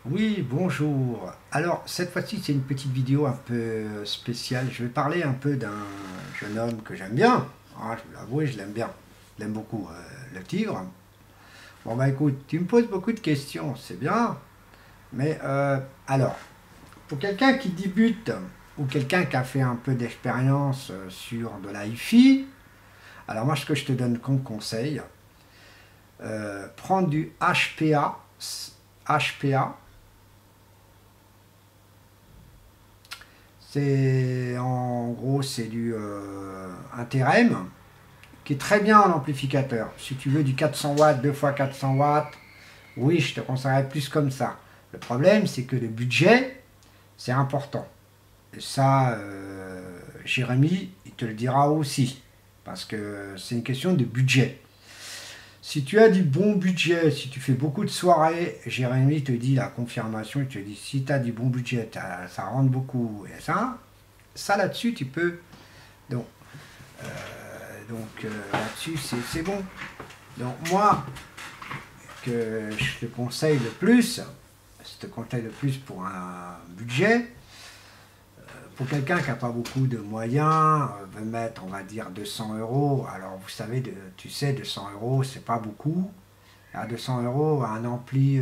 Oui, bonjour. Alors, cette fois-ci, c'est une petite vidéo un peu spéciale. Je vais parler un peu d'un jeune homme que j'aime bien. Ah, je vais l'avouer, je l'aime bien. Je l'aime beaucoup, le tigre. Bon, bah écoute, tu me poses beaucoup de questions, c'est bien. Mais alors, pour quelqu'un qui débute ou quelqu'un qui a fait un peu d'expérience sur de la hi-fi, alors moi, ce que je te donne comme conseil, prendre du HPA, HPA. C'est en gros c'est du un TRM qui est très bien en amplificateur. Si tu veux du 400 watts, 2 fois 400 watts, oui, je te conseillerais plus comme ça. Le problème, c'est que le budget, c'est important. Et ça, Jérémy, il te le dira aussi. Parce que c'est une question de budget. Si tu as du bon budget, si tu fais beaucoup de soirées, Jérémy te dit la confirmation, il te dit si tu as du bon budget, ça rentre beaucoup. Et ça là-dessus, tu peux. Donc, là-dessus, c'est bon. Donc moi, que je te conseille le plus, je te conseille le plus pour un budget, pour quelqu'un qui n'a pas beaucoup de moyens, veut mettre, on va dire, 200 euros. Alors vous savez, tu sais, 200 euros, c'est pas beaucoup. À 200 euros, un ampli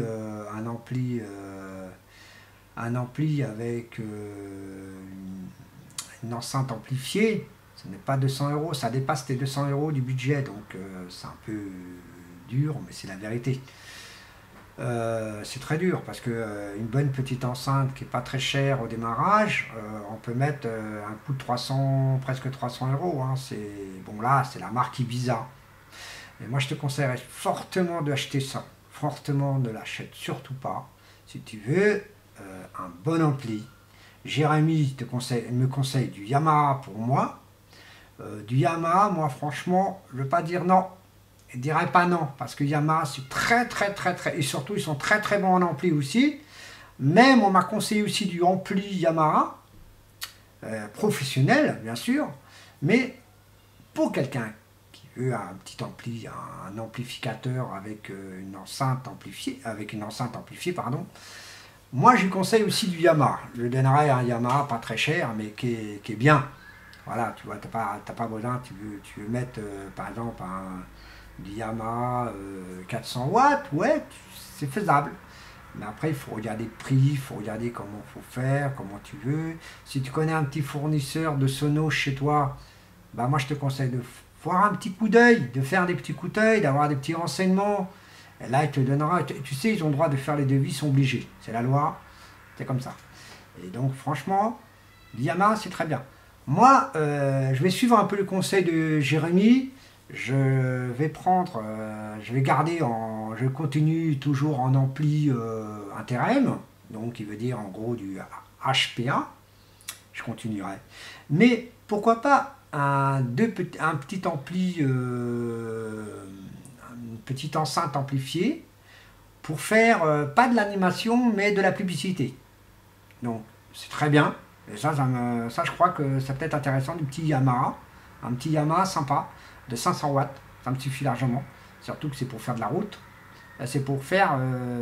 avec une enceinte amplifiée, ce n'est pas 200 euros, ça dépasse tes 200 euros du budget, donc c'est un peu dur, mais c'est la vérité. C'est très dur parce que une bonne petite enceinte qui est pas très chère au démarrage, on peut mettre un coût de 300, presque 300 euros. Hein. C'est bon là, c'est la marque Ibiza. Et moi, je te conseillerais fortement d'acheter ça. Fortement, ne l'achète surtout pas. Si tu veux un bon ampli, Jérémy me conseille du Yamaha pour moi. Du Yamaha, moi franchement, je ne veux pas dire non. Je ne dirais pas non, parce que Yamaha c'est très très très très, et surtout ils sont très très bons en ampli aussi. Même on m'a conseillé aussi du ampli Yamaha, professionnel bien sûr, mais pour quelqu'un qui veut un petit ampli, un amplificateur avec une enceinte amplifiée, pardon, moi je lui conseille aussi du Yamaha. Je lui donnerai un Yamaha pas très cher, mais qui est bien. Voilà, tu vois, t'as pas besoin, tu veux mettre par exemple du Yamaha 400 watts, ouais, c'est faisable. Mais après, il faut regarder le prix, il faut regarder comment il faut faire, comment tu veux. Si tu connais un petit fournisseur de sonos chez toi, bah moi je te conseille de voir un petit coup d'œil, de faire des petits coups d'œil, d'avoir des petits renseignements. Et là, il te donnera. Tu sais, ils ont le droit de faire les devis, ils sont obligés. C'est la loi, c'est comme ça. Et donc, franchement, Yamaha, c'est très bien. Moi, je vais suivre un peu le conseil de Jérémy. Je vais garder je continue toujours en ampli intérim, donc qui veut dire en gros du HPA. Je continuerai. Mais pourquoi pas un petit ampli, une petite enceinte amplifiée pour faire pas de l'animation mais de la publicité. Donc c'est très bien. Et ça, je crois que ça peut être intéressant du petit Yamaha. Un petit Yamaha sympa de 500 watts. Ça me suffit largement. Surtout que c'est pour faire de la route. C'est pour faire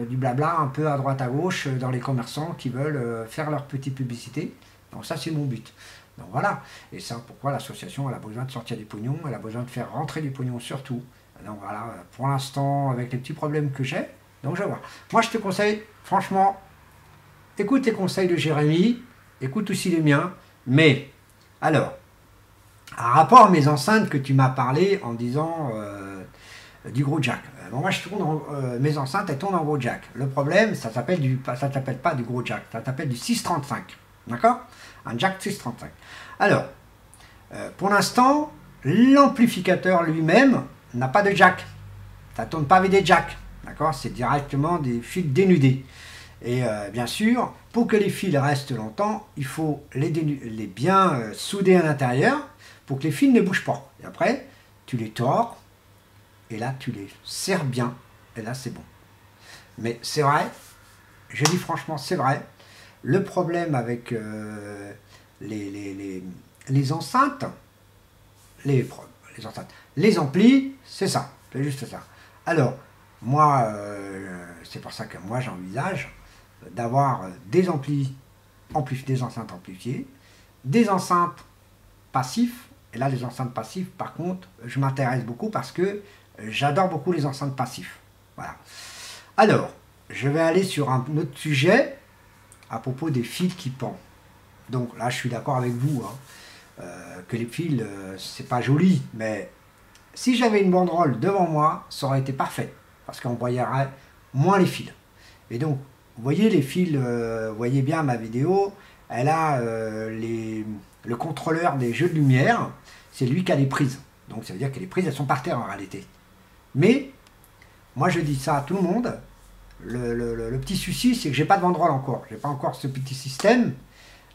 du blabla un peu à droite à gauche dans les commerçants qui veulent faire leur petite publicité. Donc ça, c'est mon but. Donc voilà. Et ça, pourquoi l'association, elle a besoin de sortir du pognon. Elle a besoin de faire rentrer du pognon surtout. Donc voilà, pour l'instant, avec les petits problèmes que j'ai. Donc je vais voir. Moi, je te conseille, franchement, écoute les conseils de Jérémy, écoute aussi les miens, mais alors, à rapport à mes enceintes que tu m'as parlé en disant du gros jack. Bon, moi, mes enceintes, elles tournent en gros jack. Le problème, ça s'appelle pas du gros jack, ça s'appelle du 635, d'accord? Un jack 635. Alors, pour l'instant, l'amplificateur lui-même n'a pas de jack. Ça ne tourne pas avec des jacks, d'accord? C'est directement des fils dénudés. Et bien sûr, pour que les fils restent longtemps, il faut les bien souder à l'intérieur pour que les fils ne bougent pas. Et après, tu les tords, et là, tu les serres bien, et là, c'est bon. Mais c'est vrai, je dis franchement, c'est vrai, le problème avec les, les, les, les enceintes, les, les enceintes, les amplis, c'est ça, c'est juste ça. Alors, moi, c'est pour ça que moi, j'envisage d'avoir des des enceintes amplifiées, des enceintes passifs. Et là, les enceintes passives, par contre, je m'intéresse beaucoup parce que j'adore beaucoup les enceintes passifs. Voilà. Alors, je vais aller sur un autre sujet à propos des fils qui pendent. Donc là, je suis d'accord avec vous, hein, que les fils, c'est pas joli, mais si j'avais une banderole devant moi, ça aurait été parfait, parce qu'on voyerait moins les fils. Et donc, vous voyez les fils, vous voyez bien ma vidéo, elle a le contrôleur des jeux de lumière, c'est lui qui a les prises. Donc ça veut dire que les prises, elles sont par terre en réalité. Mais, moi je dis ça à tout le monde, le petit souci, c'est que j'ai pas de banderole encore. J'ai pas encore ce petit système.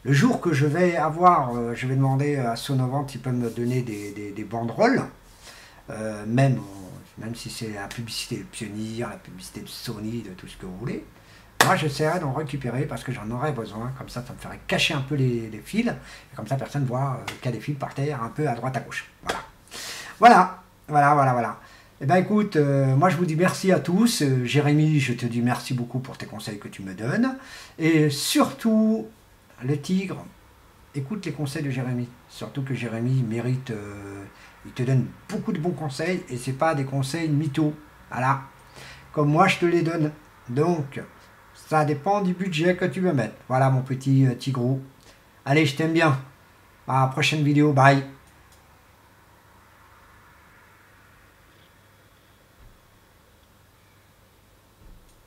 Le jour que je vais avoir, je vais demander à Sonovant s'il peut me donner des banderoles, même si c'est la publicité de Pioneer, la publicité de Sony, de tout ce que vous voulez. Moi, j'essaierai d'en récupérer parce que j'en aurais besoin. Comme ça me ferait cacher un peu les fils. Et comme ça, personne ne voit qu'il y a des fils par terre, un peu à droite, à gauche. Voilà. Eh bien, écoute, moi, je vous dis merci à tous. Jérémy, je te dis merci beaucoup pour tes conseils que tu me donnes. Et surtout, le tigre, écoute les conseils de Jérémy. Surtout que Jérémy mérite... il te donne beaucoup de bons conseils. Et c'est pas des conseils mythos. Voilà. Comme moi, je te les donne. Donc... ça dépend du budget que tu veux mettre. Voilà mon petit tigrou. Allez, je t'aime bien. À la prochaine vidéo. Bye.